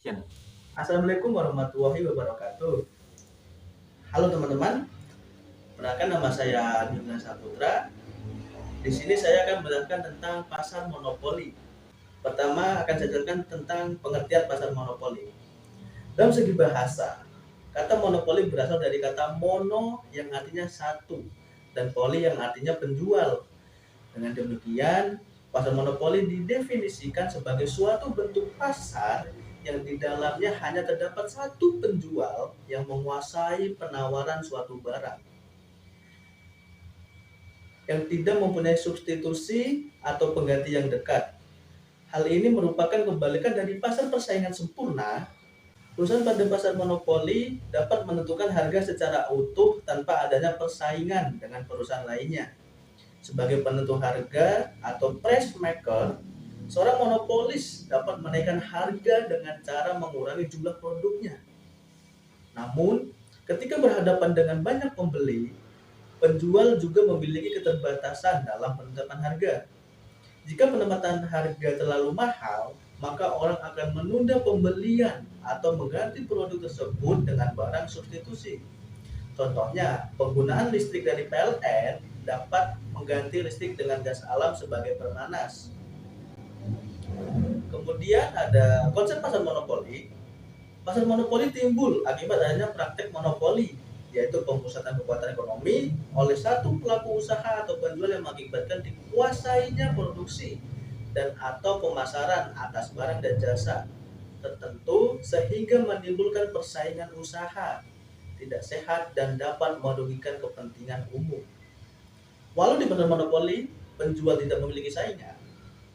Kian. Assalamualaikum warahmatullahi wabarakatuh. Halo teman-teman, perkenalkan nama saya Bima Saputra. Di sini saya akan menjelaskan tentang pasar monopoli. Pertama akan saya jelaskan tentang pengertian pasar monopoli. Dalam segi bahasa, kata monopoli berasal dari kata mono yang artinya satu dan poli yang artinya penjual. Dengan demikian, pasar monopoli didefinisikan sebagai suatu bentuk pasar yang di dalamnya hanya terdapat satu penjual yang menguasai penawaran suatu barang, yang tidak mempunyai substitusi atau pengganti yang dekat. Hal ini merupakan kebalikan dari pasar persaingan sempurna. Perusahaan pada pasar monopoli dapat menentukan harga secara utuh tanpa adanya persaingan dengan perusahaan lainnya. Sebagai penentu harga atau price maker, seorang monopolis dapat menaikkan harga dengan cara mengurangi jumlah produknya. Namun, ketika berhadapan dengan banyak pembeli, penjual juga memiliki keterbatasan dalam penetapan harga. Jika penempatan harga terlalu mahal, maka orang akan menunda pembelian atau mengganti produk tersebut dengan barang substitusi. Contohnya, penggunaan listrik dari PLN dapat mengganti listrik dengan gas alam sebagai pemanas. Kemudian ada konsep pasar monopoli. Pasar monopoli timbul akibat adanya praktek monopoli, yaitu pemusatan kekuatan ekonomi oleh satu pelaku usaha atau penjual yang mengakibatkan dikuasainya produksi dan atau pemasaran atas barang dan jasa tertentu sehingga menimbulkan persaingan usaha tidak sehat dan dapat merugikan kepentingan umum. Walau di pasar monopoli penjual tidak memiliki saingan,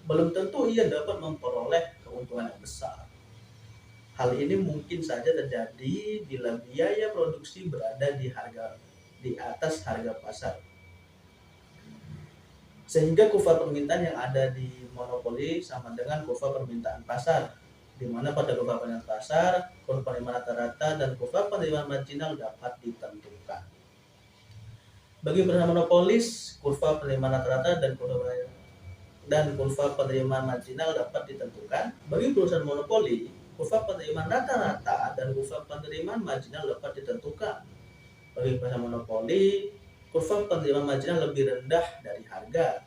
belum tentu ia dapat memperoleh keuntungan yang besar. Hal ini mungkin saja terjadi bila biaya produksi berada di atas harga pasar. Sehingga kurva permintaan yang ada di monopoli sama dengan kurva permintaan pasar, di mana pada kurva permintaan pasar, kurva penerimaan rata-rata dan kurva penerimaan marginal dapat ditentukan. Bagi perusahaan monopolis, kurva penerimaan rata-rata dan kurva penerimaan marginal dapat ditentukan. Bagi perusahaan monopoli, kurva penerimaan rata-rata dan kurva penerimaan marginal dapat ditentukan. Bagi perusahaan monopoli, kurva penerimaan marginal lebih rendah dari harga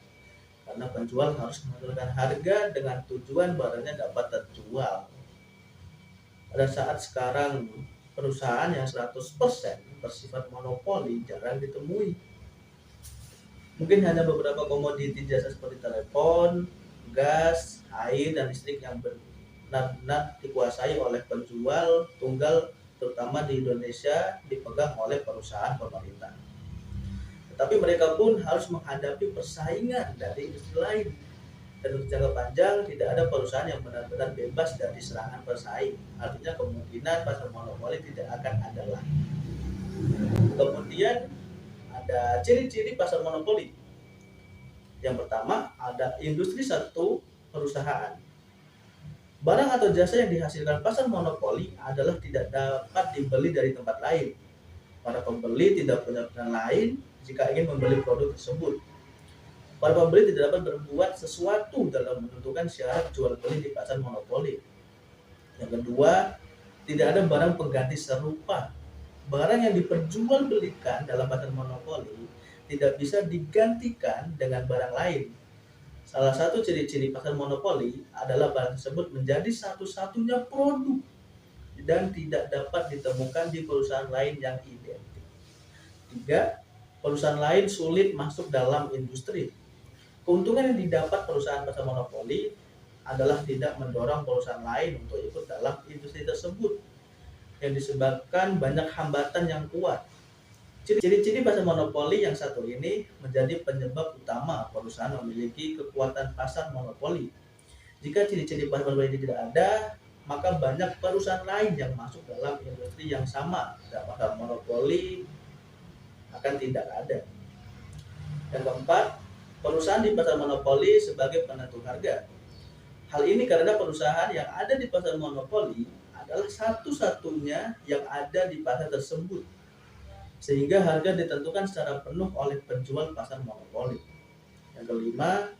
karena penjual harus menurunkan harga dengan tujuan barangnya dapat terjual. Pada saat sekarang perusahaan yang 100% bersifat monopoli jarang ditemui. Mungkin hanya beberapa komoditi jasa seperti telepon, gas, air, dan listrik yang benar-benar dikuasai oleh penjual tunggal, terutama di Indonesia dipegang oleh perusahaan pemerintah. Tetapi mereka pun harus menghadapi persaingan dari industri lain. Dan untuk jangka panjang tidak ada perusahaan yang benar-benar bebas dari serangan pesaing. Artinya kemungkinan pasar monopoli tidak akan ada lagi. Kemudian ada ciri-ciri pasar monopoli. Yang pertama ada industri satu perusahaan. Barang atau jasa yang dihasilkan pasar monopoli adalah tidak dapat dibeli dari tempat lain. Para pembeli tidak punya pilihan lain jika ingin membeli produk tersebut. Para pembeli tidak dapat berbuat sesuatu dalam menentukan syarat jual beli di pasar monopoli. Yang kedua, tidak ada barang pengganti serupa. Barang yang diperjualbelikan dalam pasar monopoli tidak bisa digantikan dengan barang lain. Salah satu ciri-ciri pasar monopoli adalah barang tersebut menjadi satu-satunya produk dan tidak dapat ditemukan di perusahaan lain yang identik. Tiga, perusahaan lain sulit masuk dalam industri. Keuntungan yang didapat perusahaan pasar monopoli adalah tidak mendorong perusahaan lain untuk ikut dalam industri tersebut, yang disebabkan banyak hambatan yang kuat. Ciri-ciri pasar monopoli yang satu ini menjadi penyebab utama perusahaan memiliki kekuatan pasar monopoli. Jika ciri-ciri pasar monopoli ini tidak ada, maka banyak perusahaan lain yang masuk dalam industri yang sama dan pasar monopoli akan tidak ada. Yang keempat, perusahaan di pasar monopoli sebagai penentu harga. Hal ini karena perusahaan yang ada di pasar monopoli adalah satu-satunya yang ada di pasar tersebut, sehingga harga ditentukan secara penuh oleh penjual pasar monopoli. Yang kelima,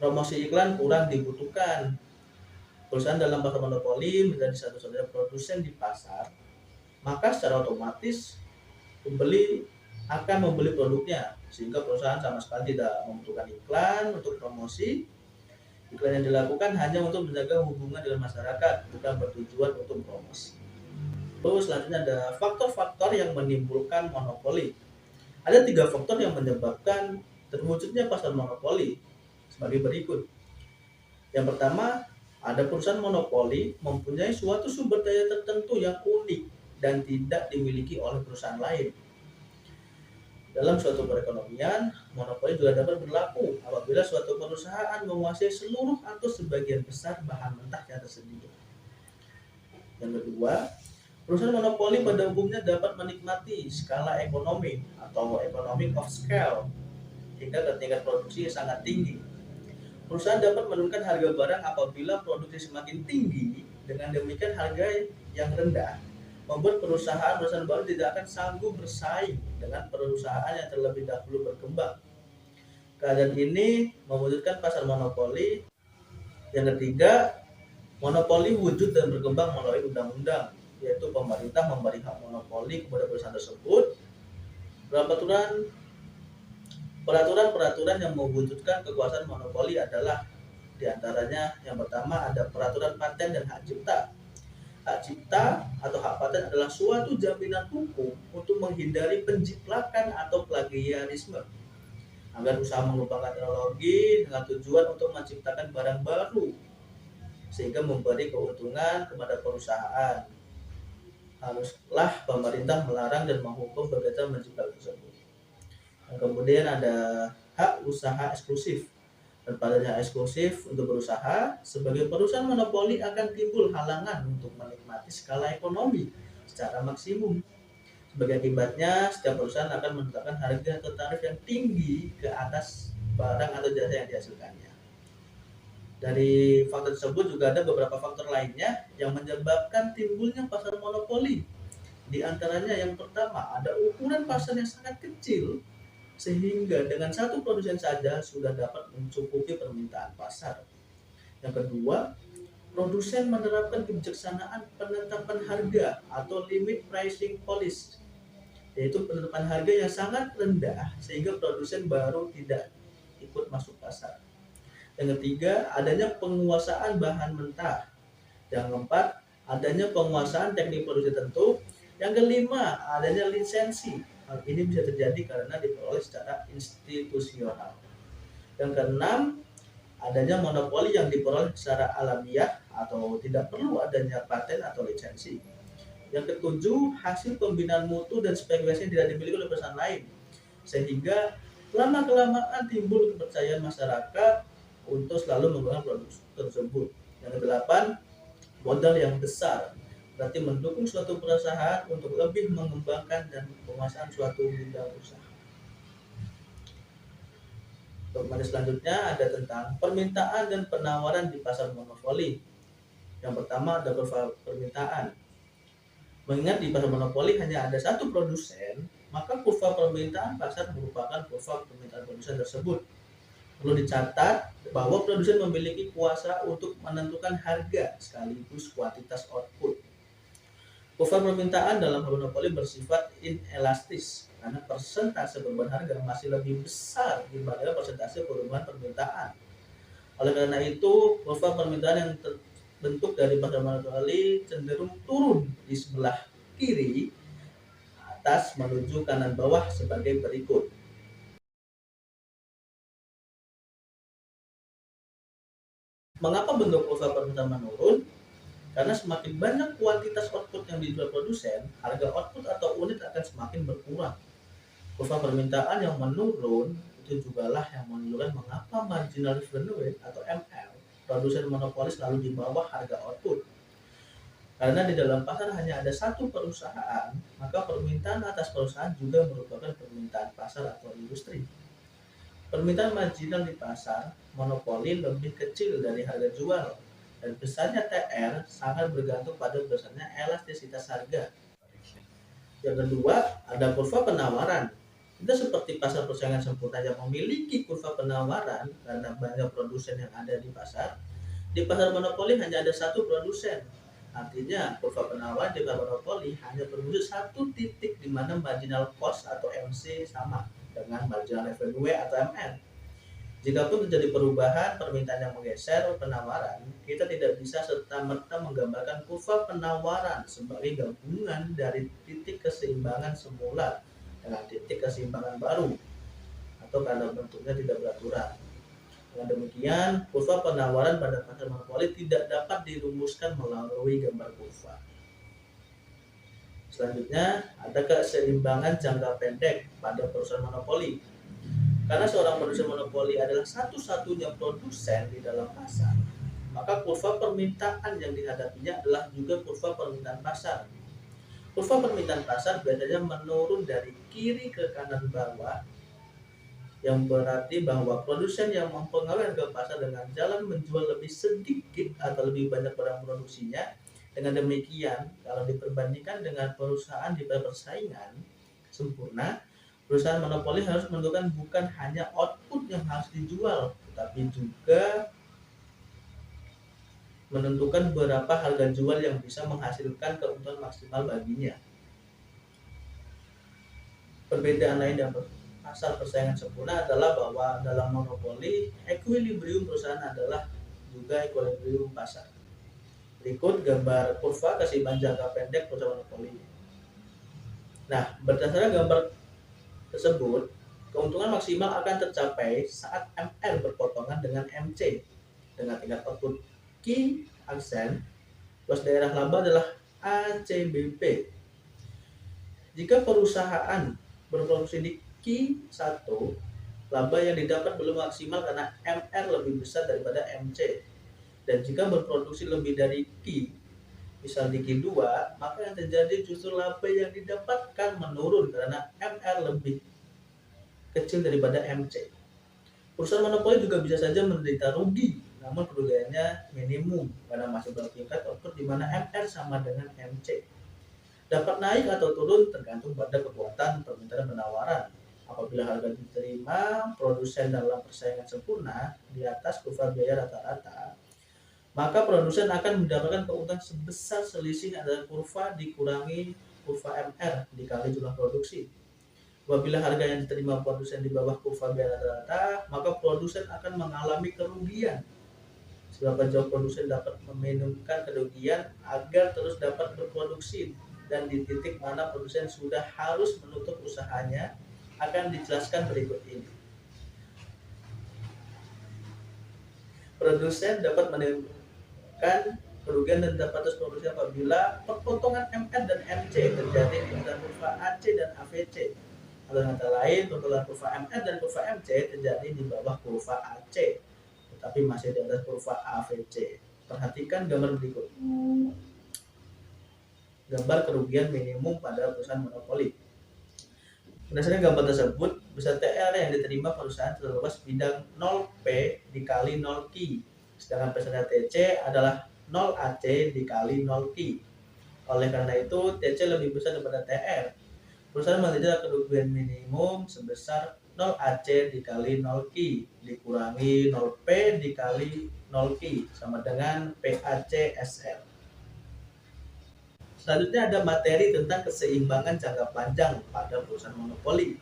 promosi iklan kurang dibutuhkan. Perusahaan dalam pasar monopoli menjadi satu-satunya produsen di pasar, maka secara otomatis pembeli akan membeli produknya, sehingga perusahaan sama sekali tidak membutuhkan iklan untuk promosi. Iklan yang dilakukan hanya untuk menjaga hubungan dengan masyarakat, bukan bertujuan untuk promosi. Terus selanjutnya ada faktor-faktor yang menimbulkan monopoli. Ada 3 faktor yang menyebabkan terwujudnya pasar monopoli sebagai berikut. Yang pertama, ada perusahaan monopoli mempunyai suatu sumber daya tertentu yang unik dan tidak dimiliki oleh perusahaan lain. Dalam suatu perekonomian, monopoli juga dapat berlaku apabila suatu perusahaan menguasai seluruh atau sebagian besar bahan mentah yang tersedia. Yang kedua, perusahaan monopoli pada umumnya dapat menikmati skala ekonomi atau economic of scale hingga ke tingkat produksi yang sangat tinggi. Perusahaan dapat menurunkan harga barang apabila produksi semakin tinggi, dengan demikian harga yang rendah membuat perusahaan baru tidak akan sanggup bersaing dengan perusahaan yang terlebih dahulu berkembang. Keadaan ini mewujudkan pasar monopoli. Yang ketiga, monopoli wujud dan berkembang melalui undang-undang, yaitu pemerintah memberi hak monopoli kepada perusahaan tersebut. Peraturan-peraturan yang mewujudkan kekuasaan monopoli adalah diantaranya yang pertama ada peraturan paten dan hak cipta. Hak cipta atau hak paten adalah suatu jaminan hukum untuk menghindari penjiplakan atau plagiarisme agar usaha mengembangkan teknologi dengan tujuan untuk menciptakan barang baru sehingga memberi keuntungan kepada perusahaan. Haruslah pemerintah melarang dan menghukum berkaitan menciptakan tersebut. Dan kemudian ada hak usaha eksklusif. Dan pada hak eksklusif untuk berusaha, sebagai perusahaan monopoli akan timbul halangan untuk menikmati skala ekonomi secara maksimum. Sebagai akibatnya, setiap perusahaan akan menetapkan harga atau tarif yang tinggi ke atas barang atau jasa yang dihasilkannya. Dari faktor tersebut juga ada beberapa faktor lainnya yang menyebabkan timbulnya pasar monopoli. Di antaranya yang pertama, ada ukuran pasar yang sangat kecil sehingga dengan satu produsen saja sudah dapat mencukupi permintaan pasar. Yang kedua, produsen menerapkan kebijaksanaan penetapan harga atau limit pricing policy, yaitu penetapan harga yang sangat rendah sehingga produsen baru tidak ikut masuk pasar. Yang ketiga, adanya penguasaan bahan mentah. Yang keempat, adanya penguasaan teknik produksi tertentu. Yang kelima, adanya lisensi. Hal ini bisa terjadi karena diperoleh secara institusional. Yang keenam, adanya monopoli yang diperoleh secara alamiah atau tidak perlu adanya paten atau lisensi. Yang ketujuh, hasil pembinaan mutu dan spekulasi yang tidak dimiliki oleh perusahaan lain, sehingga lama-kelamaan timbul kepercayaan masyarakat untuk selalu menggunakan produk tersebut. Yang kedelapan, modal yang besar, berarti mendukung suatu perusahaan untuk lebih mengembangkan dan penguasaan suatu bidang usaha. Untuk selanjutnya ada tentang permintaan dan penawaran di pasar monopoli. Yang pertama ada kurva permintaan. Mengingat di pasar monopoli hanya ada satu produsen, maka kurva permintaan pasar merupakan kurva permintaan produsen tersebut. Perlu dicatat bahwa produsen memiliki kuasa untuk menentukan harga sekaligus kuantitas output. Kurva permintaan dalam monopoli bersifat inelastis karena persentase perubahan harga masih lebih besar dibandingkan persentase perubahan permintaan. Oleh karena itu, kurva permintaan yang terbentuk dari pasar monopoli cenderung turun di sebelah kiri atas menuju kanan bawah sebagai berikut. Mengapa bentuk kurva permintaan menurun? Karena semakin banyak kuantitas output yang dijual produsen, harga output atau unit akan semakin berkurang. Kurva permintaan yang menurun itu jugalah yang menunjukkan mengapa marginal revenue rate atau MR produsen monopoli selalu di bawah harga output. Karena di dalam pasar hanya ada satu perusahaan, maka permintaan atas perusahaan juga merupakan permintaan pasar atau industri. Permintaan marginal di pasar monopoli lebih kecil dari harga jual, dan besarnya TR sangat bergantung pada besarnya elastisitas harga. Yang kedua, ada kurva penawaran. Itu seperti pasar persaingan sempurna yang memiliki kurva penawaran karena banyak produsen yang ada di pasar. Di pasar monopoli hanya ada satu produsen. Artinya, kurva penawaran di pasar monopoli hanya berwujud satu titik di mana marginal cost atau MC sama dengan marginal revenue atau MR. Jikapun terjadi perubahan permintaan yang menggeser penawaran, kita tidak bisa serta-merta menggambarkan kurva penawaran sebagai gabungan dari titik keseimbangan semula dengan titik keseimbangan baru, atau karena bentuknya tidak beraturan. Dengan demikian, kurva penawaran pada pasar monopoli tidak dapat dirumuskan melalui gambar kurva. Selanjutnya, ada keseimbangan jangka pendek pada perusahaan monopoli. Karena seorang produsen monopoli adalah satu-satunya produsen di dalam pasar, maka kurva permintaan yang dihadapinya adalah juga kurva permintaan pasar. Kurva permintaan pasar biasanya menurun dari kiri ke kanan bawah, yang berarti bahwa produsen yang mempengaruhi harga pasar dengan jalan menjual lebih sedikit atau lebih banyak barang produksinya. Dengan demikian, kalau diperbandingkan dengan perusahaan di persaingan sempurna, perusahaan monopoli harus menentukan bukan hanya output yang harus dijual, tetapi juga menentukan berapa harga jual yang bisa menghasilkan keuntungan maksimal baginya. Perbedaan lain dalam pasar persaingan sempurna adalah bahwa dalam monopoli, equilibrium perusahaan adalah juga equilibrium pasar. Berikut gambar kurva keseimbangan jangka pendek perusahaan monopoli. Nah, berdasarkan gambar tersebut, keuntungan maksimal akan tercapai saat MR berpotongan dengan MC dengan tingkat output Q aksen, luas daerah laba adalah ACBP. Jika perusahaan berproduksi di Q1, laba yang didapat belum maksimal karena MR lebih besar daripada MC. Dan jika berproduksi lebih dari Q, misal di Q2, maka yang terjadi justru laba yang didapatkan menurun karena MR lebih kecil daripada MC. Perusahaan monopoli juga bisa saja menderita rugi, namun kerugiannya minimum karena masih bertingkat output di mana MR sama dengan MC. Dapat naik atau turun tergantung pada kekuatan permintaan penawaran. Apabila harga diterima produsen dalam persaingan sempurna di atas kurva biaya rata-rata, maka produsen akan mendapatkan keuntungan sebesar selisih antara kurva dikurangi kurva MR dikali jumlah produksi. Apabila harga yang diterima produsen di bawah kurva biaya rata-rata, maka produsen akan mengalami kerugian. Seberapa jauh produsen dapat meminimumkan kerugian agar terus dapat berproduksi dan di titik mana produsen sudah harus menutup usahanya akan dijelaskan berikut ini. Produsen dapat meminimumkan kerugian dan dapat terus produksi apabila perpotongan MR dan MC terjadi di antara kurva AC dan AVC. Atau kata lain, perpotongan kurva MR dan kurva MC terjadi di bawah kurva AC, tetapi masih di atas kurva AVC. Perhatikan gambar berikut. Gambar kerugian minimum pada perusahaan monopoli. Berdasarkan gambar tersebut, besar TR yang diterima perusahaan terluas bidang 0P dikali 0Q, sedangkan peserta TC adalah 0 AC dikali 0 Q. Oleh karena itu, TC lebih besar daripada TR. Perusahaan menderita kerugian minimum sebesar 0 AC dikali 0 Q dikurangi 0 P dikali 0 Q sama dengan PAC SL. Selanjutnya ada materi tentang keseimbangan jangka panjang pada perusahaan monopoli.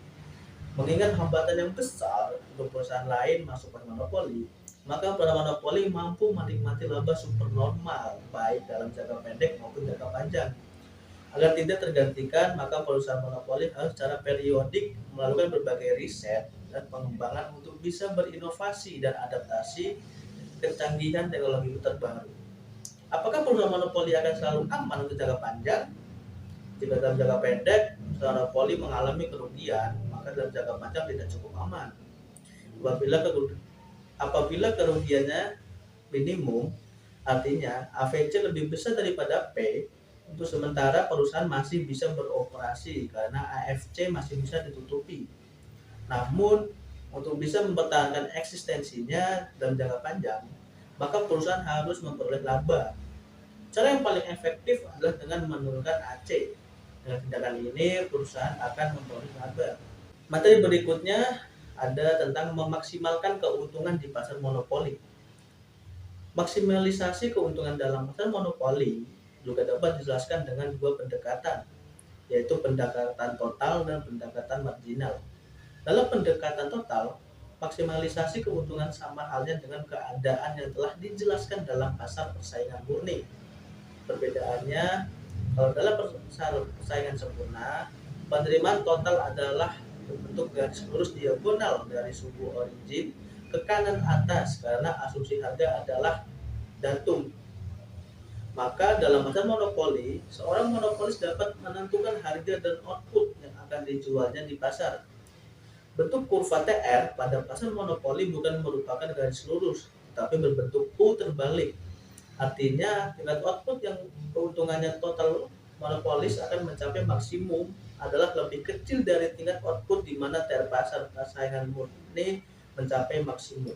Mengingat hambatan yang besar untuk perusahaan lain masuk ke monopoli, maka perusahaan monopoli mampu menikmati laba supernormal baik dalam jangka pendek maupun jangka panjang. Agar tidak tergantikan, maka perusahaan monopoli harus secara periodik melakukan berbagai riset dan pengembangan untuk bisa berinovasi dan adaptasi kecanggihan teknologi terbaru. Apakah perusahaan monopoli akan selalu aman untuk jangka panjang? Jika dalam jangka pendek, perusahaan monopoli mengalami kerugian, maka dalam jangka panjang tidak cukup aman. Apabila kerugiannya minimum, artinya AVC lebih besar daripada P, untuk sementara perusahaan masih bisa beroperasi karena AFC masih bisa ditutupi. Namun, untuk bisa mempertahankan eksistensinya dalam jangka panjang, maka perusahaan harus memperoleh laba. Cara yang paling efektif adalah dengan menurunkan AC. Dengan tindakan ini, perusahaan akan memperoleh laba. Materi berikutnya ada tentang memaksimalkan keuntungan di pasar monopoli. Maksimalisasi keuntungan dalam pasar monopoli juga dapat dijelaskan dengan dua pendekatan, yaitu pendekatan total dan pendekatan marginal. Dalam pendekatan total, maksimalisasi keuntungan sama halnya dengan keadaan yang telah dijelaskan dalam pasar persaingan murni. Perbedaannya, kalau dalam pasar persaingan sempurna, penerimaan total adalah bentuk garis lurus diagonal dari suku origin ke kanan atas karena asumsi harga adalah datum. Maka dalam pasar monopoli, seorang monopolis dapat menentukan harga dan output yang akan dijualnya di pasar. Bentuk kurva TR pada pasar monopoli bukan merupakan garis lurus, tapi berbentuk U terbalik. Artinya, tingkat output yang keuntungannya total monopolis akan mencapai maksimum adalah lebih kecil dari tingkat output di mana TR pasar persaingan murni mencapai maksimum.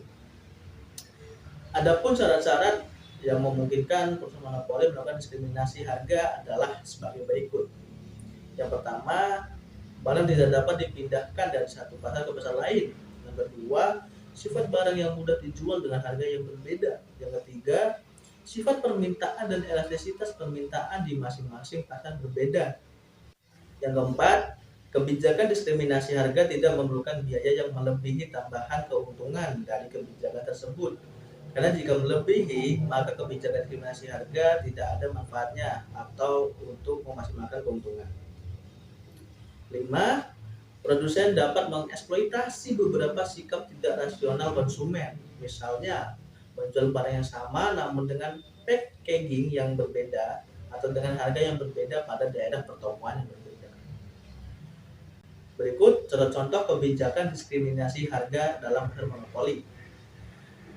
Adapun syarat-syarat yang memungkinkan perusahaan monopoli melakukan diskriminasi harga adalah sebagai berikut. Yang pertama, barang tidak dapat dipindahkan dari satu pasar ke pasar lain. Yang kedua, sifat barang yang mudah dijual dengan harga yang berbeda. Yang ketiga, sifat permintaan dan elastisitas permintaan di masing-masing pasar berbeda. Yang keempat, kebijakan diskriminasi harga tidak memerlukan biaya yang melebihi tambahan keuntungan dari kebijakan tersebut. Karena jika melebihi, maka kebijakan diskriminasi harga tidak ada manfaatnya atau untuk memaksimalkan keuntungan. 5. Produsen dapat mengeksploitasi beberapa sikap tidak rasional konsumen. Misalnya, menjual barang yang sama namun dengan packaging yang berbeda atau dengan harga yang berbeda pada daerah pertemuan yang berbeda. Berikut contoh-contoh kebijakan diskriminasi harga dalam pasar monopoli.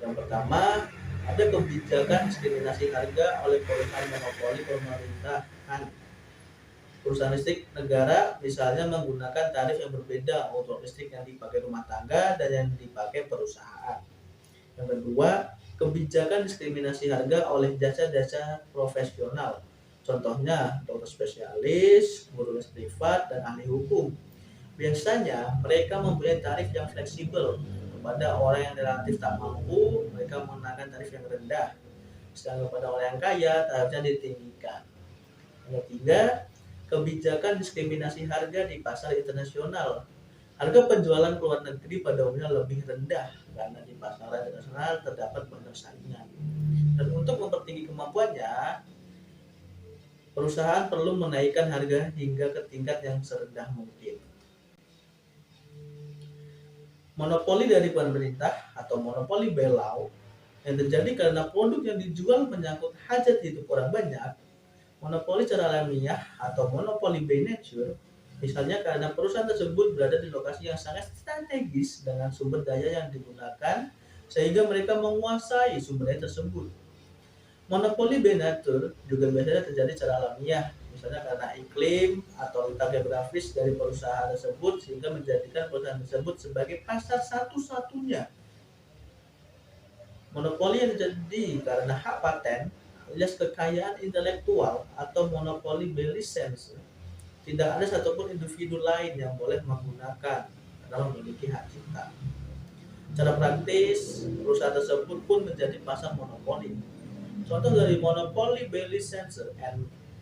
Yang pertama, ada kebijakan diskriminasi harga oleh perusahaan monopoli pemerintahan. Perusahaan listrik negara misalnya menggunakan tarif yang berbeda untuk listrik yang dipakai rumah tangga dan yang dipakai perusahaan. Yang kedua, kebijakan diskriminasi harga oleh jasa-jasa profesional. Contohnya dokter spesialis, guru les privat, dan ahli hukum. Biasanya mereka mempunyai tarif yang fleksibel. Kepada orang yang relatif tak mampu, mereka mengenakan tarif yang rendah. Sedangkan kepada orang yang kaya, tarifnya ditinggikan. Yang ketiga, kebijakan diskriminasi harga di pasar internasional. Harga penjualan ke luar negeri pada umumnya lebih rendah karena di pasaran internasional terdapat banyak saingan. Dan untuk mempertinggi kemampuannya, perusahaan perlu menaikkan harga hingga ke tingkat yang serendah mungkin. Monopoli dari pemerintah atau monopoli bailout yang terjadi karena produk yang dijual menyangkut hajat hidup orang banyak. Monopoli secara alamiah atau monopoli by nature, misalnya karena perusahaan tersebut berada di lokasi yang sangat strategis dengan sumber daya yang digunakan sehingga mereka menguasai sumber daya tersebut. Monopoli by nature juga biasanya terjadi secara alamiah, misalnya karena iklim atau letak geografis dari perusahaan tersebut sehingga menjadikan perusahaan tersebut sebagai pasar satu-satunya. Monopoli yang terjadi karena hak paten alias kekayaan intelektual atau monopoli by license. Tidak ada satupun individu lain yang boleh menggunakan karena memiliki hak cipta. Secara praktis, perusahaan tersebut pun menjadi pasar monopoli. Contoh dari monopoli by license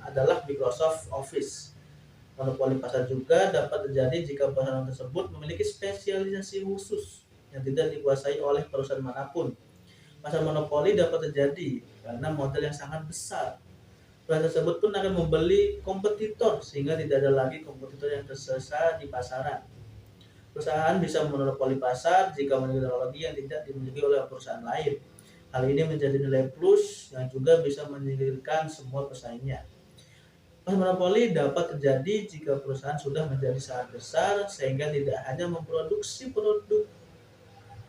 adalah Microsoft Office. Monopoli pasar juga dapat terjadi jika perusahaan tersebut memiliki spesialisasi khusus yang tidak dikuasai oleh perusahaan manapun. Pasar monopoli dapat terjadi karena modal yang sangat besar. Perusahaan tersebut pun akan membeli kompetitor sehingga tidak ada lagi kompetitor yang tersisa di pasaran. Perusahaan bisa memonopoli pasar jika memiliki teknologi yang tidak dimiliki oleh perusahaan lain. Hal ini menjadi nilai plus yang juga bisa menyingkirkan semua pesaingnya. Pasar monopoli dapat terjadi jika perusahaan sudah menjadi sangat besar sehingga tidak hanya memproduksi produk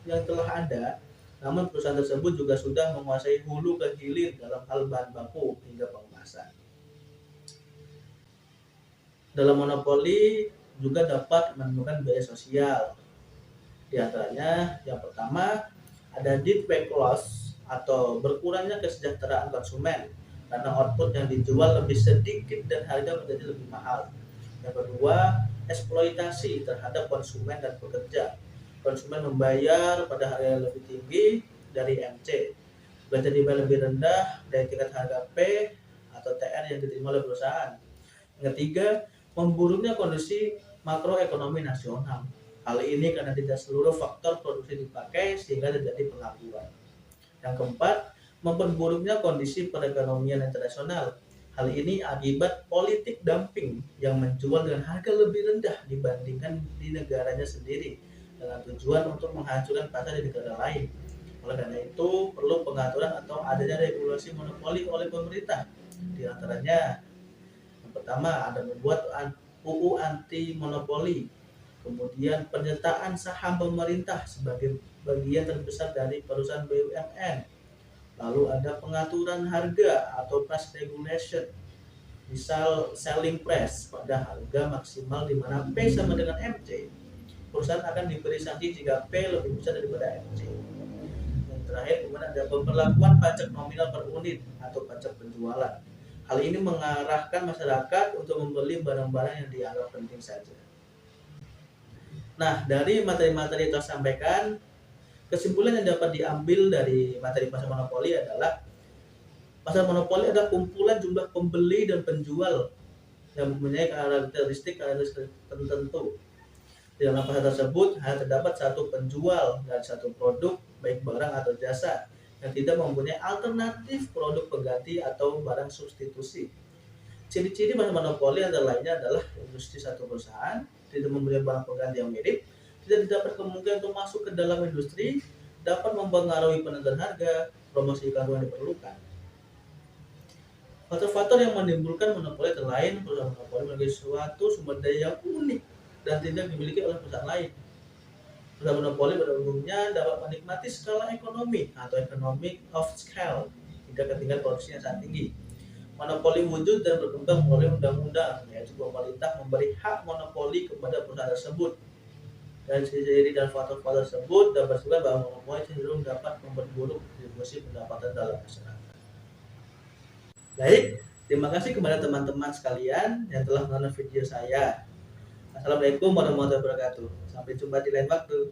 yang telah ada, namun perusahaan tersebut juga sudah menguasai hulu ke hilir dalam hal bahan baku hingga pengemasan. Dalam monopoli juga dapat menemukan biaya sosial. Di antaranya, yang pertama ada dead weight loss atau berkurangnya kesejahteraan konsumen karena output yang dijual lebih sedikit dan harga menjadi lebih mahal. Yang kedua, eksploitasi terhadap konsumen dan pekerja. Konsumen membayar pada harga yang lebih tinggi dari MC. belanja dibayar lebih rendah dari tingkat harga P atau TR yang diterima oleh perusahaan. Yang ketiga, memburuknya kondisi makroekonomi nasional. Hal ini karena tidak seluruh faktor produksi dipakai sehingga terjadi pengangguran. Yang keempat, memperburuknya kondisi perekonomian internasional. Hal ini akibat politik dumping yang menjual dengan harga lebih rendah dibandingkan di negaranya sendiri dengan tujuan untuk menghancurkan pasar di negara lain. Oleh karena itu, perlu pengaturan atau adanya regulasi monopoli oleh pemerintah. Di antaranya, yang pertama ada membuat UU anti monopoli, kemudian penyertaan saham pemerintah sebagai bagian terbesar dari perusahaan BUMN. Lalu ada pengaturan harga atau price regulation, misal selling price pada harga maksimal di mana P sama dengan MC. Perusahaan akan diberi sanksi jika P lebih besar daripada MC. Yang terakhir kemudian ada pemberlakuan pajak nominal per unit atau pajak penjualan. Hal ini mengarahkan masyarakat untuk membeli barang-barang yang dianggap penting saja. Nah, dari materi-materi yang telah sampaikan, kesimpulan yang dapat diambil dari materi pasar monopoli adalah pasar monopoli adalah kumpulan jumlah pembeli dan penjual yang mempunyai karakteristik tertentu. Di dalam pasar tersebut hanya terdapat satu penjual dan satu produk, baik barang atau jasa, yang tidak mempunyai alternatif produk pengganti atau barang substitusi. Ciri-ciri pasar monopoli antara lainnya adalah industri satu perusahaan, tidak mempunyai barang pengganti yang mirip, tidak dapat kemungkinan untuk masuk ke dalam industri, dapat mempengaruhi penentuan harga, promosi iklan yang diperlukan. Faktor-faktor yang menimbulkan monopoli antara lain, perusahaan monopoli memiliki suatu sumber daya yang unik dan tidak dimiliki oleh perusahaan lain. Perusahaan monopoli pada umumnya dapat menikmati skala ekonomi atau economic of scale hingga ketinggian produksi yang sangat tinggi. Monopoli wujud dan berkembang melalui undang-undang, yaitu pemerintah memberi hak monopoli kepada perusahaan tersebut. Dan ciri dan faktor-faktor tersebut dapat disebutkan bahwa monopoli cenderung dapat memperburuk distribusi pendapatan dalam masyarakat. Baik, terima kasih kepada teman-teman sekalian yang telah menonton video saya. Assalamualaikum warahmatullahi wabarakatuh. Sampai jumpa di lain waktu.